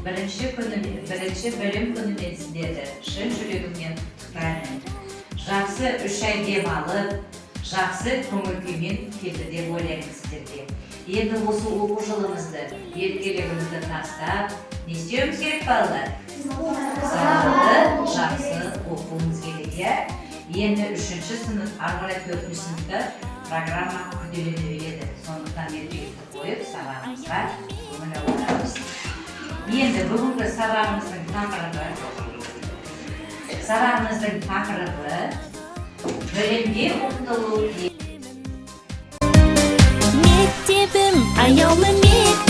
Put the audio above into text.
birinchi bölüm gününden sizlerdi. Şın жүрегімнен құттықтаймын. Жақсы 3 ай дем алып, жақсы көңіл күймен келді деп ойлаймын сіздерге. Енді осы оқу жылымызды, еркелігімізді тастап, не істеуіміз керек балалар? Сабақты жақсы оқуымыз керек, иә? Енді 3-ші сынып, ары қарай 4-ші сыныпта программа күрделене береді. Сондықтан еркелікті қойып, сабағымызға көңіл аударамыз. Енді бүгінгі сабағымыздың тақырыбы білімге ұмтылу. Мектебім аяулы мектеп.